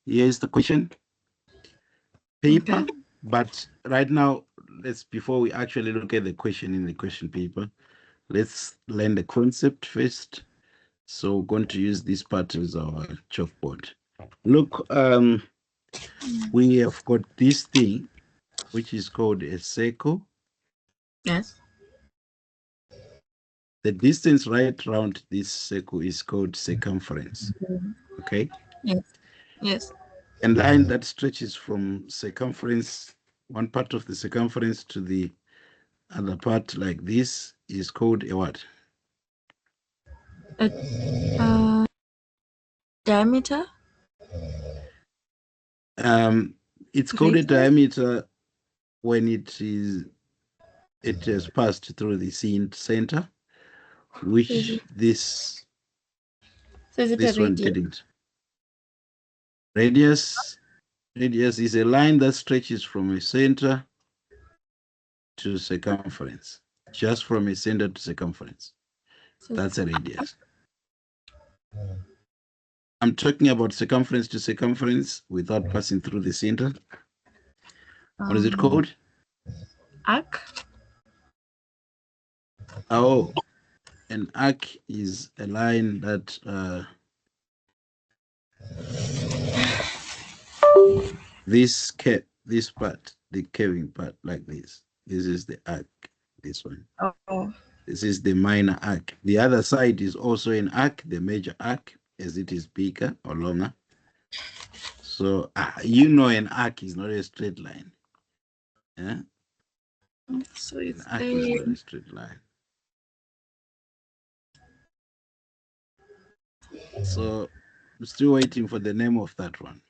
Here's the question paper. Okay. But right now, before we actually look at the question in the question paper, let's learn the concept first. So we're going to use this part as our chalkboard. Look, we have got this thing, which is called a circle. Yes. The distance right around this circle is called circumference. Okay. Yes. Yes. A line that stretches from circumference, one part of the circumference to the other part like this is called a what? A diameter. It's called a Radius. diameter when it has passed through the center, which this So is it a one radius? didn't. Radius is a line that stretches from a center to circumference, just from a center to circumference. That's a radius. I'm talking about circumference to circumference without passing through the center. What is it called? Arc. Oh, an arc is a line that this part, the curving part, like this. This is the arc. This one. Oh. This is the minor arc. The other side is also an arc, the major arc, as it is bigger or longer. So you know, an arc is not a straight line. Yeah. So it's an arc is not a straight line. So I'm still waiting for the name of that one.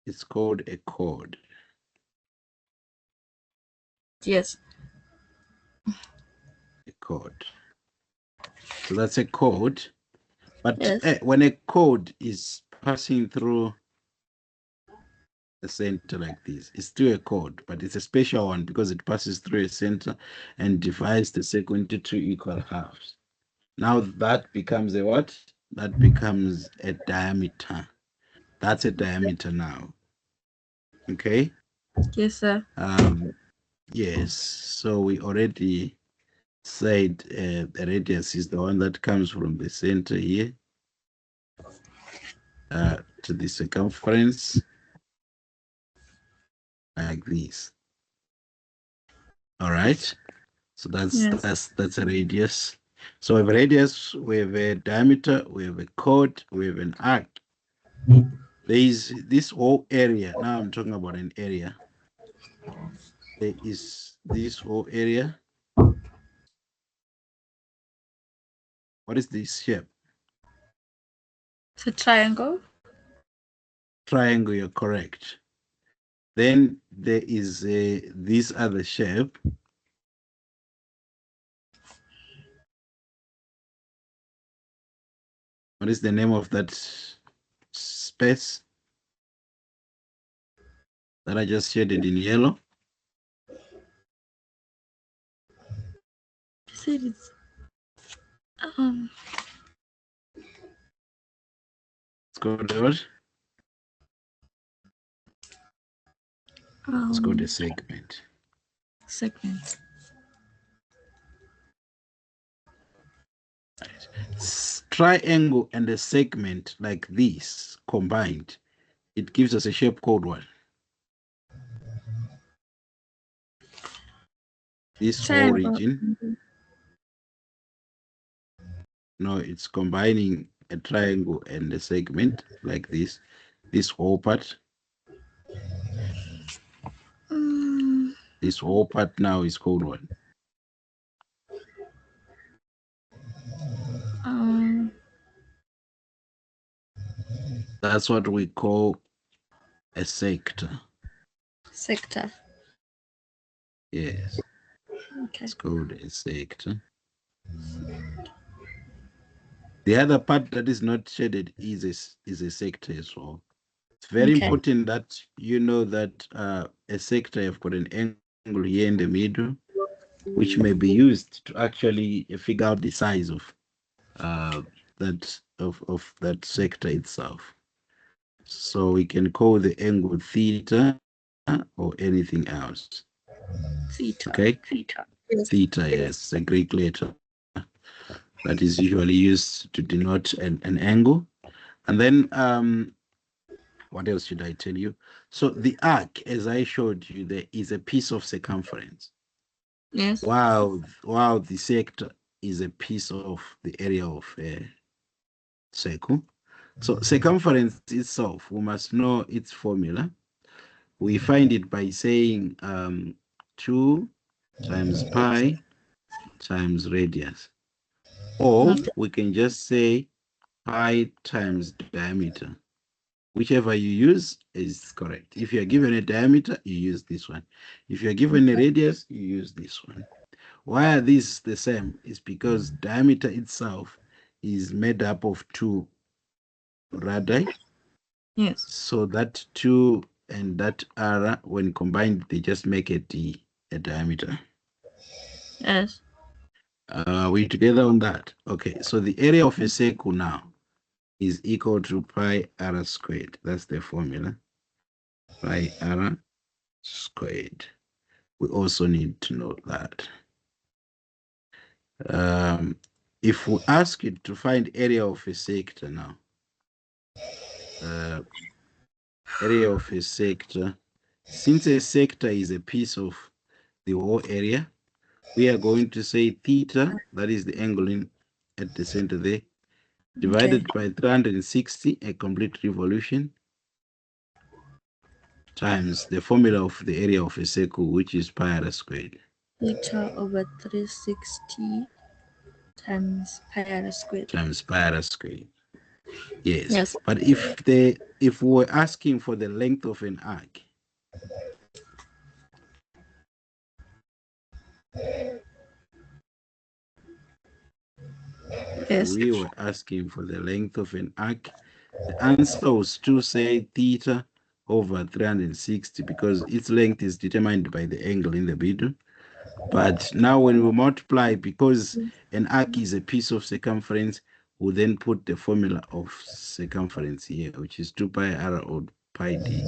It's called a chord. Yes. A chord. So that's a chord. But yes. When a chord is passing through a center like this, it's still a chord, but it's a special one because it passes through a center and divides the circle into two equal halves. Now that becomes a what? That becomes a diameter. That's a diameter now. Okay? Yes, sir. Yes. So we already said the radius is the one that comes from the center here to the circumference like this. All right. So that's a radius. So we have a radius, we have a diameter, we have a chord, we have an arc. There is this whole area. Now I'm talking about an area. There is this whole area. What is this shape? It's a triangle. Triangle, you're correct. Then there is this other shape. What is the name of that space that I just shaded in yellow? You said it's It's called what? It's called a segment. Segment. Triangle and a segment like this combined, it gives us a shape called what? This whole region. No, it's combining a triangle and a segment like this. This whole part. This whole part now is called what? That's what we call a sector. Sector. Yes. Okay. It's called a sector. The other part that is not shaded is a sector as well. It's very important that you know that a sector, you've got an angle here in the middle. which may be used to actually figure out the size of that sector itself. So we can call the angle theta or anything else. Theta. Okay, Yes. theta, yes, a Greek letter that is usually used to denote an angle. And then what else should I tell you? So the arc, as I showed you, there is a piece of circumference. Yes. While the sector is a piece of the area of a circle. So circumference itself, we must know its formula. We find it by saying 2 times pi times radius. Or Okay. we can just say pi times diameter. Whichever you use is correct. If you're given a diameter, you use this one. If you're given a radius, you use this one. Why are these the same? It's because diameter itself is made up of 2 radii. Yes. So that 2 and that r, when combined, they just make a diameter. Yes. Are we together on that? Okay, so the area of a circle now is equal to pi r squared. That's the formula. Pi r squared. We also need to know that. If we ask you to find area of a sector now, area of a sector, since a sector is a piece of the whole area, we are going to say theta, that is the angle at the center there, divided by 360, a complete revolution, times the formula of the area of a circle, which is pi r squared. Theta over 360 times pi r squared. Times pi r squared. Yes. Yes. But if we're asking for the length of an arc, Yes. we were asking for the length of an arc, the answer was to say theta over 360 because its length is determined by the angle in the middle. But now when we multiply, because an arc is a piece of circumference, we then put the formula of circumference here, which is 2 pi r or pi d,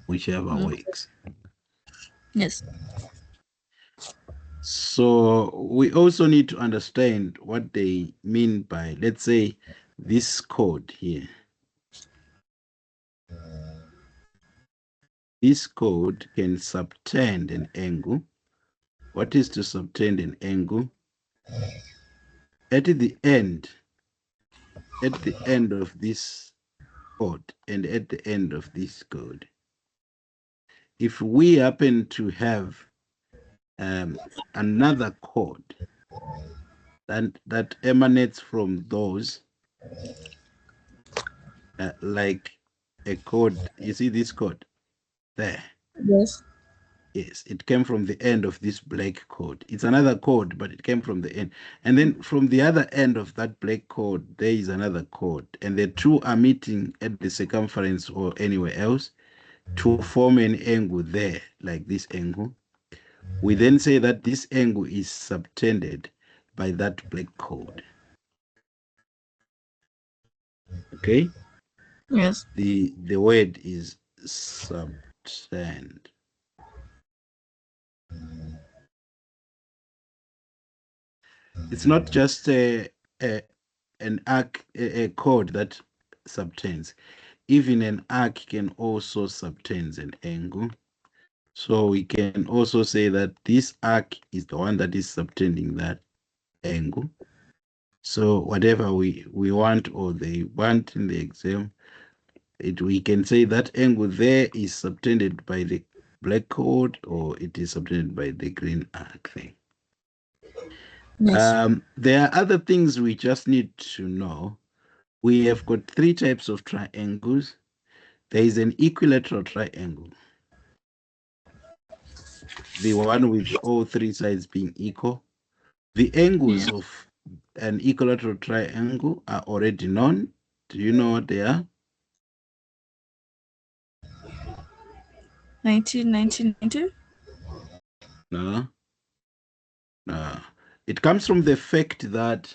whichever works. Yes. So we also need to understand what they mean by, let's say, this chord here. This chord can subtend an angle. What is to subtend an angle? At the end of this chord and at the end of this chord, if we happen to have another chord that emanates from those, like a chord, you see this chord there? Yes. Yes, it came from the end of this black chord. It's another chord, but it came from the end. And then from the other end of that black chord, there is another chord. And the two are meeting at the circumference or anywhere else to form an angle there, like this angle. We then say that this angle is subtended by that black chord. Okay? Yes. The word is subtend. It's not just an arc, a chord that subtends. Even an arc can also subtend an angle. So we can also say that this arc is the one that is subtending that angle. So whatever we want or they want in the exam, we can say that angle there is subtended by the black chord or it is subtended by the green arc thing. Yes. There are other things we just need to know. We have got 3 types of triangles. There is an equilateral triangle, the one with all 3 sides being equal. The angles Yeah. of an equilateral triangle are already known. Do you know what they are? 19, 19, 90. No. It comes from the fact that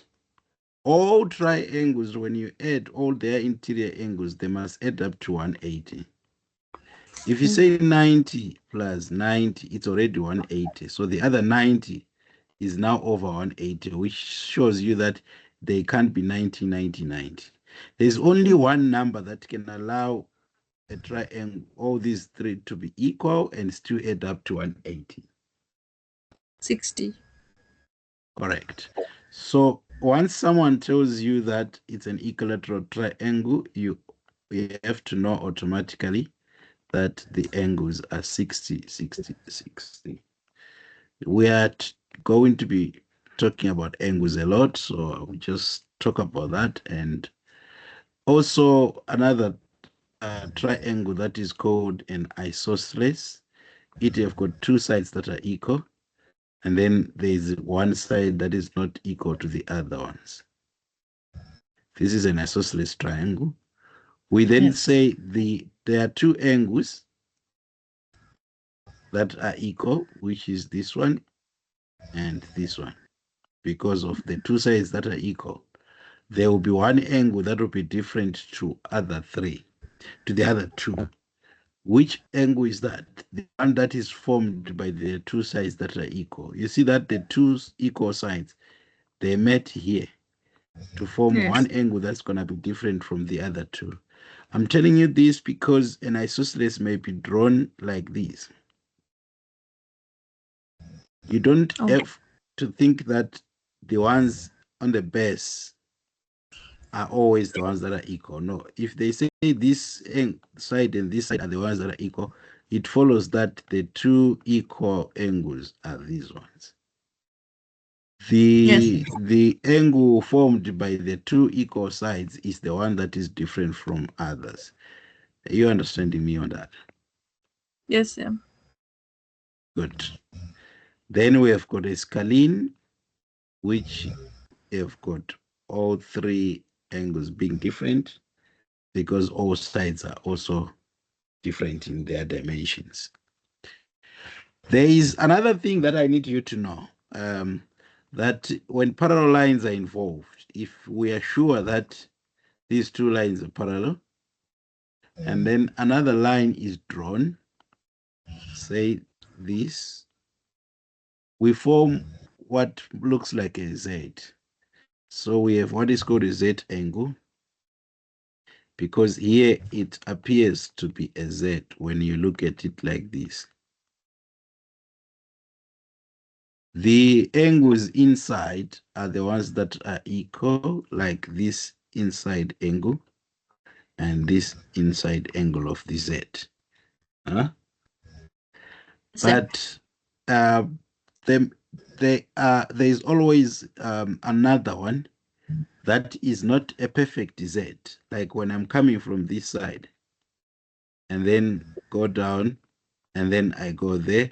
all triangles, when you add all their interior angles, they must add up to 180. If you say 90 plus 90, it's already 180. So the other 90 is now over 180, which shows you that they can't be 90, 90, 90. There's only one number that can allow a triangle, all these three to be equal and still add up to 180. 60. Correct. So once someone tells you that it's an equilateral triangle, you have to know automatically that the angles are 60, 60, 60. We are going to be talking about angles a lot, so I'll just talk about that. And also another triangle that is called an isosceles. It have got two sides that are equal, and then there's one side that is not equal to the other ones. This is an isosceles triangle. We then say there are two angles that are equal, which is this one and this one. Because of the two sides that are equal, there will be one angle that will be different to the other two. Which angle is that? The one that is formed by the two sides that are equal. You see that the two equal sides, they met here to form one angle that's going to be different from the other two. I'm telling you this because an isosceles may be drawn like this. You don't have to think that the ones on the base are always the ones that are equal. No, if they say this side and this side are the ones that are equal, it follows that the two equal angles are these ones. The angle formed by the two equal sides is the one that is different from others. Are you understanding me on that? Yes, yeah. Good. Then we have got a scalene, which have got all three angles being different because all sides are also different in their dimensions. There is another thing that I need you to know, that when parallel lines are involved, if we are sure that these two lines are parallel, and then another line is drawn, say this, we form what looks like a Z. So we have what is called a Z angle, because here it appears to be a Z when you look at it like this. The angles inside are the ones that are equal, like this inside angle and this inside angle of the Z. But there's always another one that is not a perfect Z, like when I'm coming from this side and then go down and then I go there.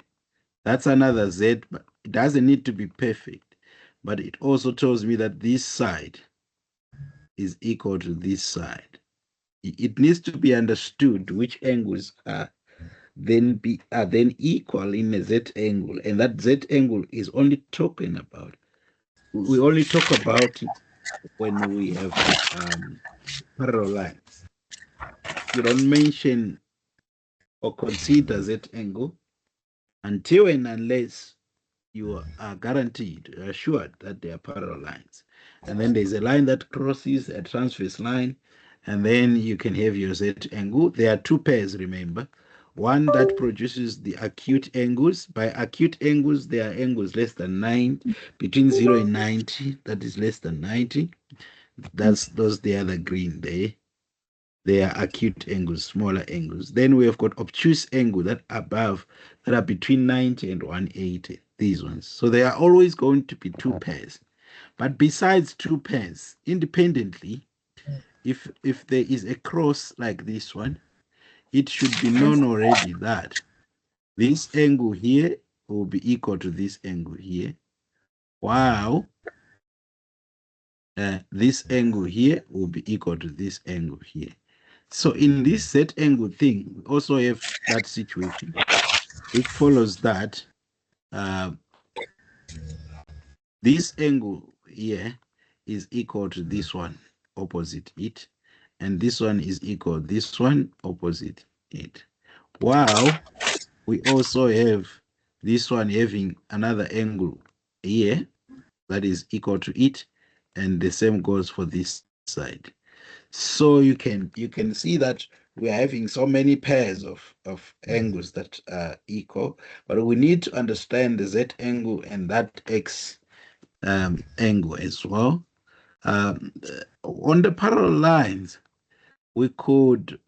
That's another Z, but it doesn't need to be perfect. But it also tells me that this side is equal to this side. It needs to be understood which angles are then equal in a Z angle, and that Z angle is only talking about. We only talk about it when we have parallel lines. You don't mention or consider Z angle until and unless you are guaranteed, assured that they are parallel lines. And then there's a line that crosses a transverse line, and then you can have your Z angle. There are two pairs, remember. One that produces the acute angles. By acute angles, there are angles less than 90, between 0 and 90, that is less than 90. Those the other green there. They are acute angles, smaller angles. Then we have got obtuse angle that above, that are between 90 and 180, these ones. So there are always going to be two pairs. But besides two pairs, independently, if there is a cross like this one, it should be known already that this angle here will be equal to this angle here, while this angle here will be equal to this angle here. So in this Z angle thing, we also have that situation, which follows that This angle here is equal to this one opposite it, and this one is equal to this one opposite it. Wow, we also have this one having another angle here that is equal to it, and the same goes for this side. So you can see that we are having so many pairs of angles that are equal, but we need to understand the z angle and that x angle as well. On the parallel lines, we could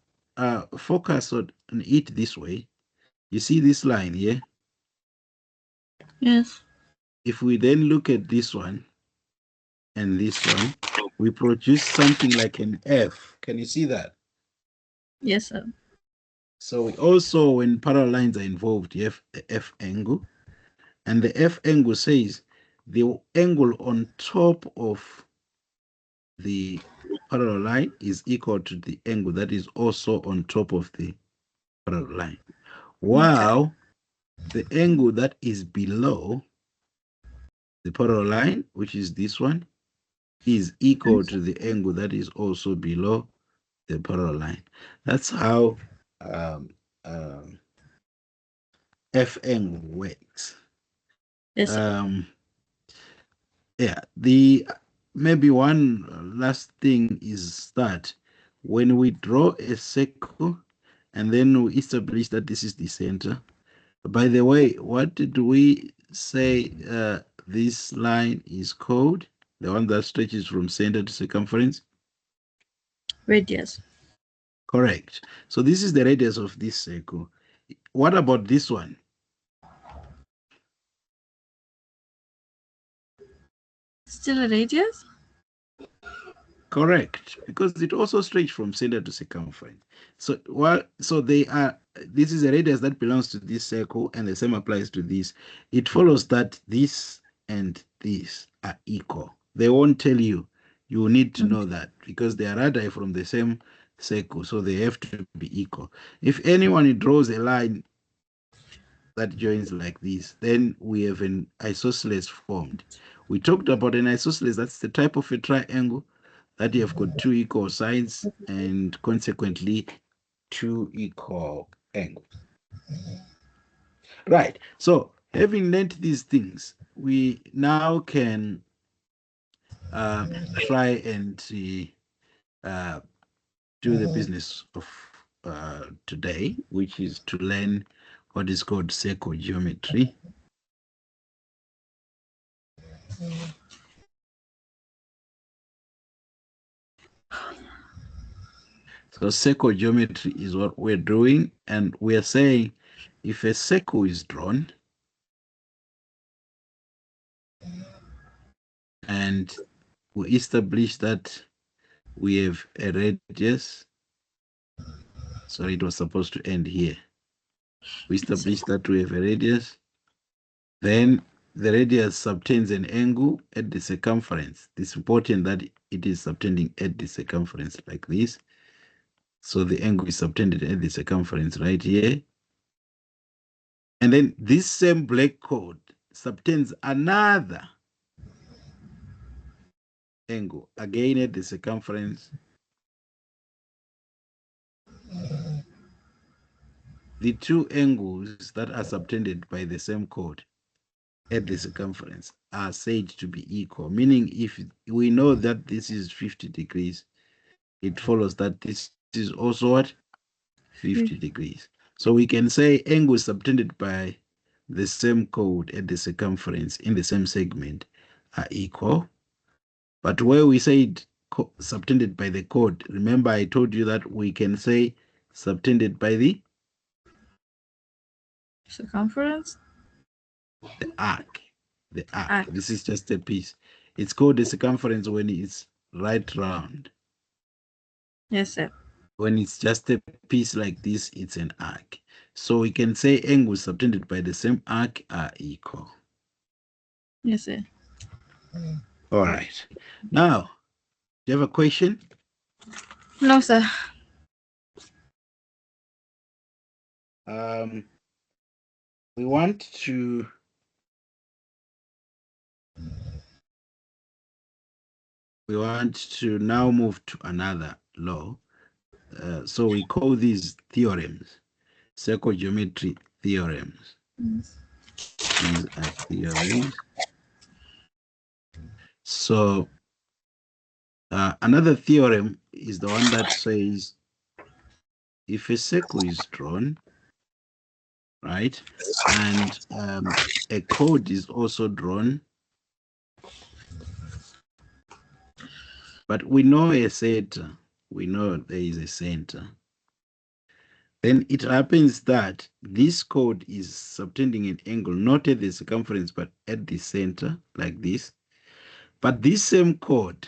focus on it this way. You see this line here? Yes. If we then look at this one and this one, we produce something like an F. Can you see that? Yes, sir. So we also, when parallel lines are involved, you have the F angle. And the F angle says the angle on top of the parallel line is equal to the angle that is also on top of the parallel line. Okay. While the angle that is below the parallel line, which is this one, is equal to the angle that is also below the parallel line. That's how um, um, F angle works. Yes, sir. Um, yeah, the maybe one last thing is that when we draw a circle and then we establish that this is the center. By the way, what did we say this line is called? The one that stretches from center to circumference? Radius. Correct. So this is the radius of this circle. What about this one? Still a radius? Correct, because it also stretches from center to circumference. So they are. This is a radius that belongs to this circle, and the same applies to this. It follows that this and this are equal. They won't tell you. You need to know that because they are radii from the same circle, so they have to be equal. If anyone draws a line that joins like this, then we have an isosceles formed. We talked about an isosceles. That's the type of a triangle that you have got two equal sides and consequently two equal angles. Right. So having learned these things, we now can try and uh, do the business of today, which is to learn what is called circle geometry. So circle geometry is what we're doing, and we're saying if a circle is drawn and we establish that we have a radius. Sorry, it was supposed to end here. We establish that we have a radius. Then the radius subtends an angle at the circumference. It's important that it is subtending at the circumference like this. So the angle is subtended at the circumference right here. And then this same black chord subtends another angle again at the circumference. The two angles that are subtended by the same chord at the circumference are said to be equal, meaning if we know that this is 50 degrees, it follows that this is also what? 50 degrees. So we can say angles subtended by the same chord at the circumference in the same segment are equal. But where we said subtended by the chord, remember I told you that we can say subtended by the Circumference? arc. The arc. Arc. This is just a piece. It's called the circumference when it's right round. Yes, sir. When it's just a piece like this, it's an arc. So we can say angles subtended by the same arc are equal. Yes, sir. All right. Now, do you have a question? No, sir. We want to we want to now move to another law. So we call these theorems, circle geometry theorems. Yes. These are theorems. So another theorem is the one that says if a circle is drawn, right, and a chord is also drawn, but we know a center, we know there is a center, then it happens that this chord is subtending an angle not at the circumference but at the center, like this. But this same chord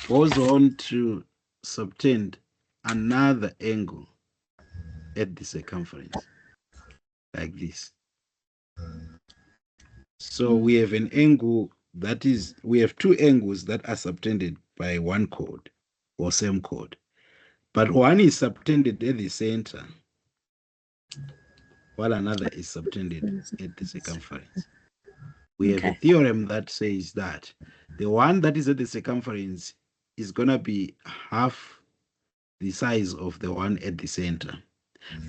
goes on to subtend another angle at the circumference, like this. So we have an angle that is, we have two angles that are subtended by one chord or same chord, but one is subtended at the center while another is subtended at the circumference. We have a theorem that says that the one that is at the circumference is going to be half the size of the one at the center,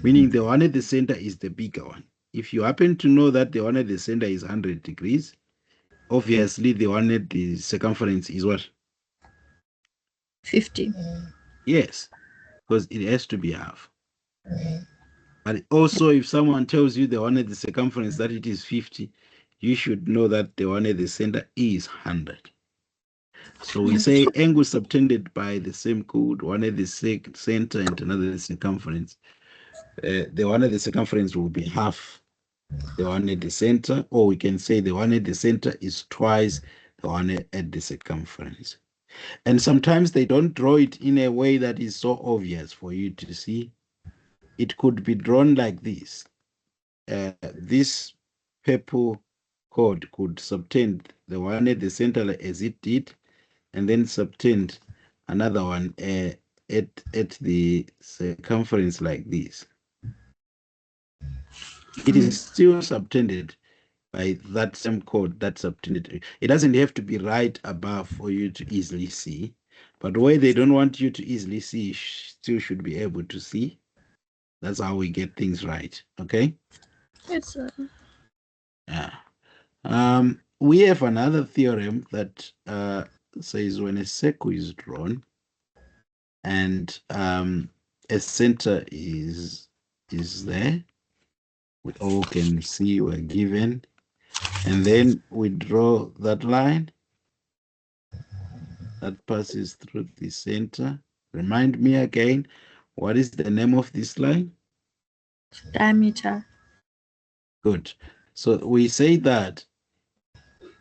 meaning the one at the center is the bigger one. If you happen to know that the one at the center is 100 degrees, obviously the one at the circumference is what? 50. Yes, because it has to be half. But also, if someone tells you the one at the circumference that it is 50, you should know that the one at the center is 100. So we say angle subtended by the same chord, one at the center and another at the circumference. The one at the circumference will be half the one at the center, or we can say the one at the center is twice the one at the circumference. And sometimes they don't draw it in a way that is so obvious for you to see. It could be drawn like this. This purple chord could subtend the one at the center as it did, and then subtend another one at the circumference like this. It is still subtended by that same chord that subtended. It doesn't have to be right above for you to easily see, but where they don't want you to easily see, still should be able to see. That's how we get things right. Okay. Yes, sir. Yeah. We have another theorem that says when a circle is drawn and a center is there, we all can see we're given, and then we draw that line that passes through the center. Remind me again, what is the name of this line? Diameter. Good. So we say that.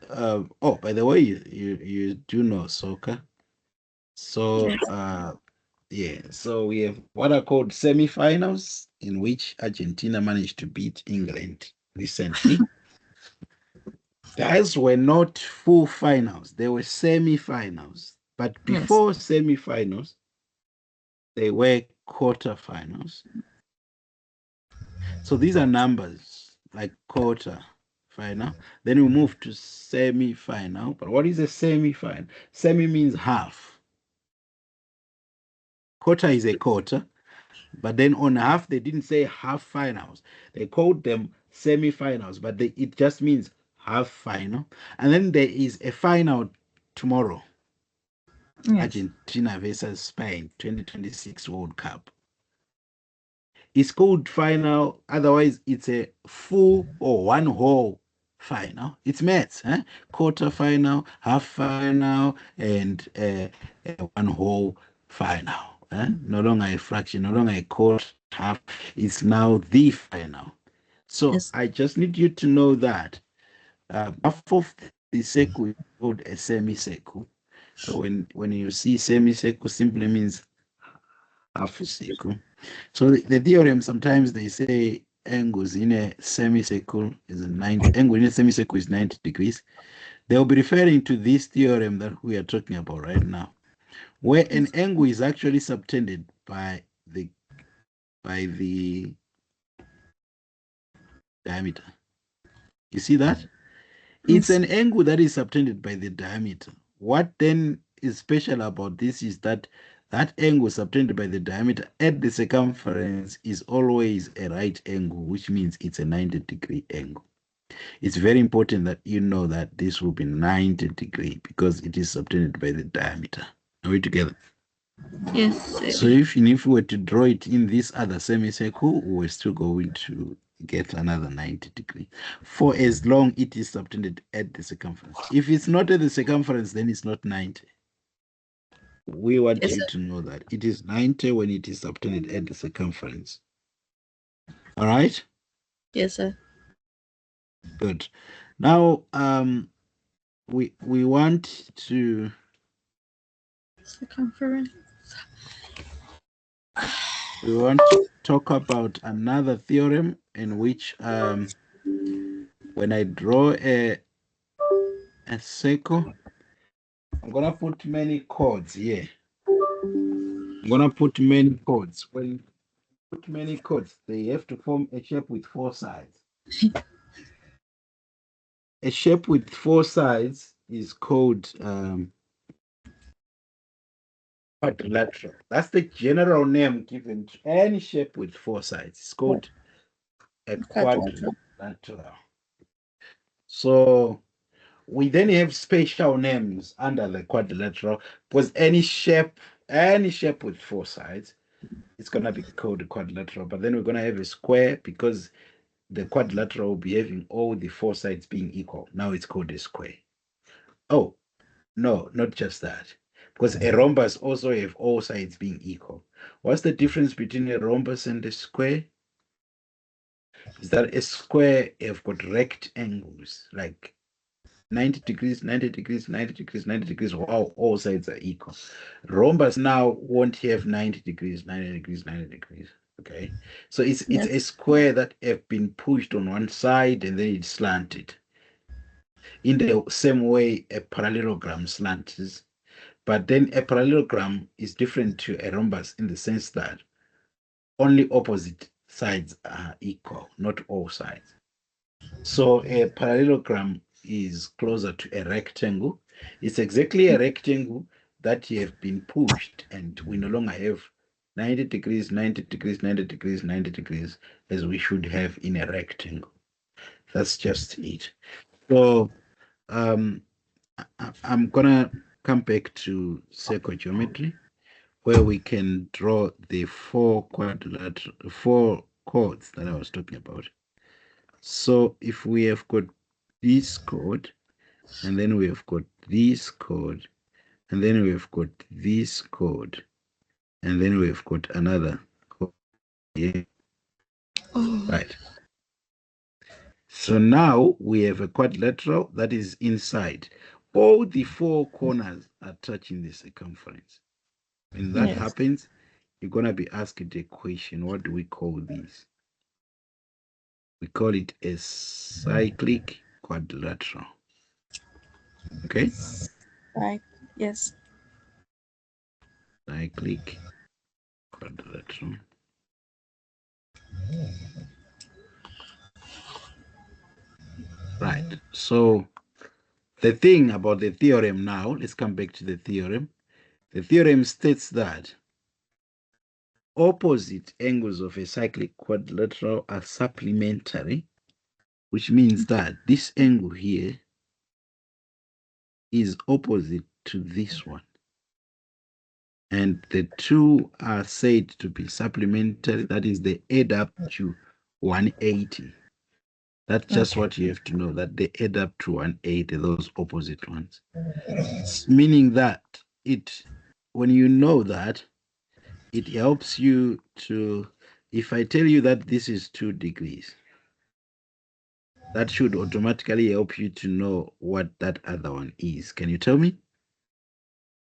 Oh, by the way, you do know soccer. So yeah, so we have what are called semi-finals, in which Argentina managed to beat England recently. Those were not full finals, they were semi-finals. But before semi-finals, they were quarter-finals. So these are numbers like quarter final. Then we move to semi-final. But what is a semi-final? Semi means half. Quarter is a quarter. But then on half, they didn't say half finals. They called them semi-finals, but it just means half final. And then there is a final tomorrow. Yes. Argentina versus Spain, 2026 World Cup. It's called final, otherwise it's a full or one whole final. It's maths, quarter final, half final, and one whole final. No longer a fraction, no longer a quarter, half. It's now the final. So Yes. I just need you to know that half of the circle is called a semicircle. So when you see semicircle, simply means half a circle. So the theorem, sometimes they say angles in a semicircle is 90, angle in a semicircle is 90 degrees. They'll be referring to this theorem that we are talking about right now, where an angle is actually subtended by the diameter. You see that? It's Yes. an angle that is subtended by the diameter. what then is special about this is that that angle subtended by the diameter at the circumference is always a right angle, which means it's a 90-degree angle. It's very important that you know that this will be 90 degree because it is subtended by the diameter. Are we together? Yes. So if we were to draw it in this other semicircle, we're still going to get another 90 degree for as long it is subtended at the circumference. If it's not at the circumference, then it's not 90. We want you to know that it is 90 when it is subtended at the circumference. All right? Yes, sir. Good. Now, we want to Circumference. we want to talk about another theorem in which when I draw a circle, I'm gonna put many chords here. I'm gonna put many chords. When you put many chords, they have to form a shape with 4 sides. A shape with 4 sides is called quadrilateral. That's the general name given to any shape with 4 sides. It's called a quadrilateral. So we then have special names under the quadrilateral because any shape with 4 sides, it's going to be called a quadrilateral. But then we're going to have a square because the quadrilateral will be having all the 4 sides being equal. Now it's called a square. Oh, no, not just that. Because a rhombus also have all sides being equal. What's the difference between a rhombus and a square? Is that a square have got rectangles, like 90 degrees, 90 degrees, 90 degrees, 90 degrees, while all sides are equal. Rhombus now won't have 90 degrees, 90 degrees, 90 degrees. Okay. So it's a square that have been pushed on one side and then it's slanted. In the same way a parallelogram slants. But then a parallelogram is different to a rhombus in the sense that only opposite sides are equal, not all sides. So a parallelogram is closer to a rectangle. It's exactly a rectangle that you have been pushed, and we no longer have 90 degrees, 90 degrees, 90 degrees, 90 degrees, as we should have in a rectangle. That's just it. So I'm gonna come back to circle geometry, where we can draw the 4 chords that I was talking about. So if we have got this chord, and then we have got this chord, and then we have got this chord, and then we have got another chord here. Right. So now we have a quadrilateral that is inside. All the 4 corners are touching the circumference. When that happens, you're going to be asked a question. What do we call this? We call it a cyclic quadrilateral. Okay? Right. Yes. Cyclic quadrilateral. Right. So the thing about the theorem now, let's come back to the theorem. The theorem states that opposite angles of a cyclic quadrilateral are supplementary, which means that this angle here is opposite to this one. And the two are said to be supplementary, that is, they add up to 180. That's just what you have to know, that they add up to 180, those opposite ones. Meaning that when you know that, it helps you to, if I tell you that this is 2 degrees, that should automatically help you to know what that other one is. Can you tell me?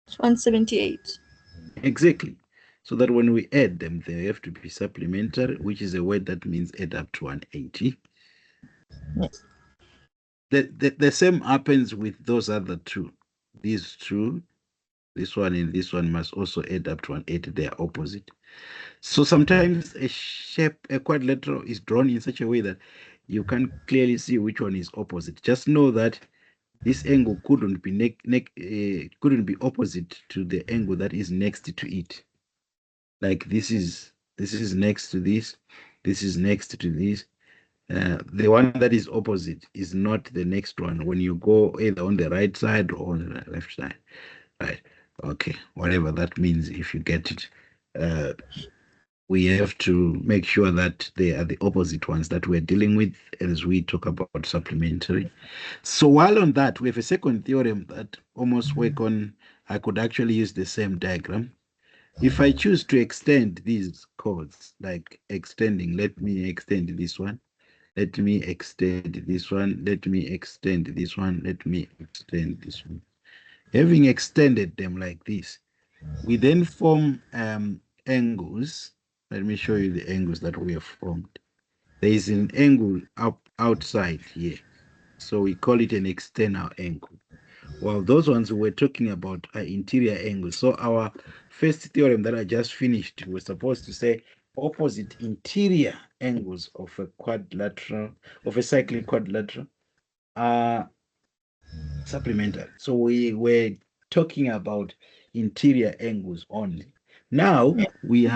It's 178. Exactly. So that when we add them, they have to be supplementary, which is a word that means add up to 180. Yes. The same happens with those other two. These two, this one and this one, must also add up to 180. They are opposite. So sometimes a quadrilateral is drawn in such a way that you can clearly see which one is opposite. Just know that this angle couldn't be couldn't be opposite to the angle that is next to it. Like this is next to this is next to this. The one that is opposite is not the next one when you go either on the right side or on the left side. Right. Okay. Whatever that means, if you get it. We have to make sure that they are the opposite ones that we're dealing with as we talk about supplementary. So while on that, we have a second theorem that almost work on, I could actually use the same diagram. If I choose to extend these chords, like extending, let me extend this one, let me extend this one, let me extend this one, let me extend this one. Having extended them like this, we then form angles. Let me show you the angles that we have formed. There is an angle outside here. So we call it an external angle. Well, those ones we're talking about are interior angles. So our first theorem that I just finished was supposed to say opposite interior angles of a quadrilateral, of a cyclic quadrilateral are supplementary. So we were talking about interior angles only. Now Yeah. we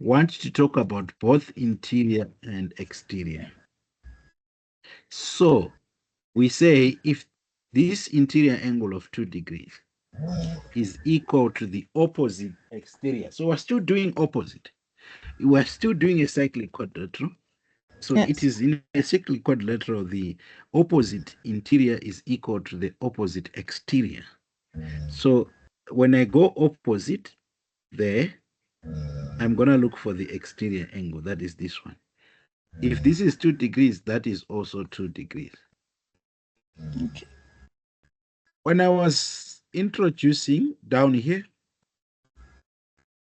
want to talk about both interior and exterior. So we say if this interior angle of 2 degrees is equal to the opposite exterior. So we're still doing opposite. We're still doing a cyclic quadrilateral. So it Yes. is in a cyclic quadrilateral, the opposite interior is equal to the opposite exterior. So when I go opposite there, I'm going to look for the exterior angle. That is this one. If this is 2 degrees, that is also 2 degrees. Okay. When I was introducing down here,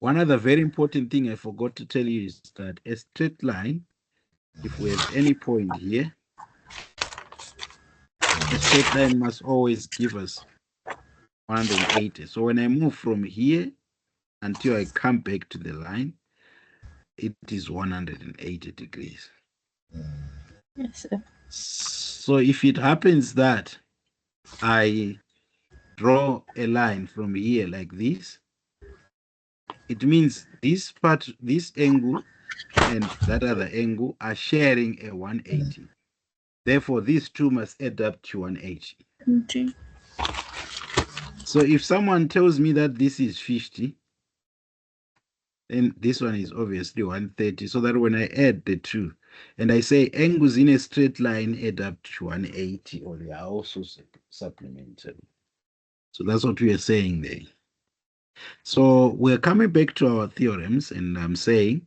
one other very important thing I forgot to tell you is that a straight line, if we have any point here, a straight line must always give us 180. So when I move from here until I come back to the line, it is 180 degrees. Yes, sir. So if it happens that I draw a line from here like this, it means this part, this angle and that other angle are sharing a 180. Therefore, these two must add up to 180. Okay. So if someone tells me that this is 50, then this one is obviously 130. So that when I add the two, and I say angles in a straight line add up to 180, or they are also supplementary. So that's what we are saying there. So we're coming back to our theorems, and I'm saying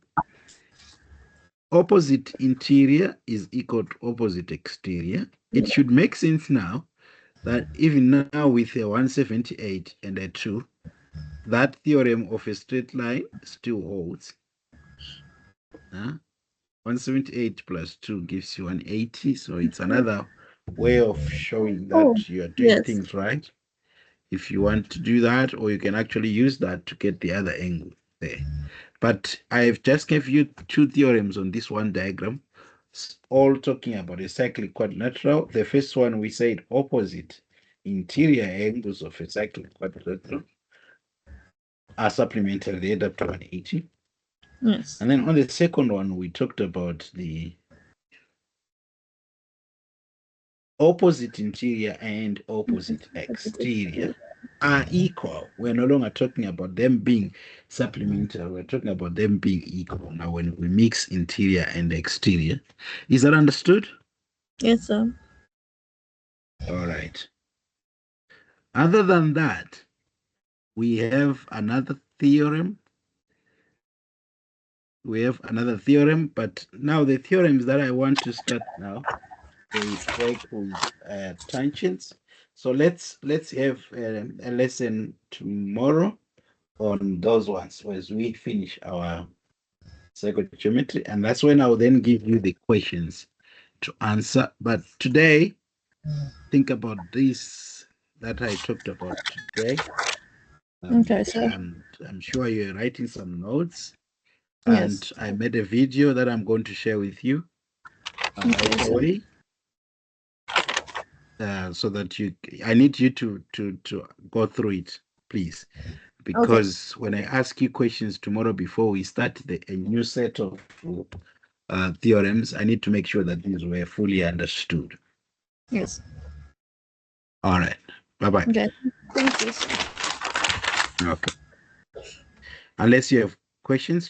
opposite interior is equal to opposite exterior. It should make sense now that even now with a 178 and a 2, that theorem of a straight line still holds. 178 plus 2 gives you 180. So it's another way of showing Oh, that you are doing yes. things right. If you want to do that, or you can actually use that to get the other angle there. But I've just gave you two theorems on this one diagram, all talking about a cyclic quadrilateral. The first one, we said opposite interior angles of a cyclic quadrilateral are supplementary, they add up to 180. Yes. And then on the second one, we talked about the opposite interior and opposite exterior are equal. We're no longer talking about them being supplementary. We're talking about them being equal now when we mix interior and exterior. Is that understood? Yes, sir. All right. Other than that, we have another theorem. But now the theorems that I want to start now, they work with tangents. So let's have a lesson tomorrow on those ones as we finish our psychogeometry, and that's when I'll then give you the questions to answer. But today, think about this that I talked about today. Okay, sir. And I'm sure you're writing some notes, and Yes. I made a video that I'm going to share with you right Okay, sir. away so that I need you to go through it, please, Okay. because when I ask you questions tomorrow before we start a new set of theorems, I need to make sure that these were fully understood. Yes. All right. Bye-bye. Okay. Thank you, sir. Okay. Unless you have questions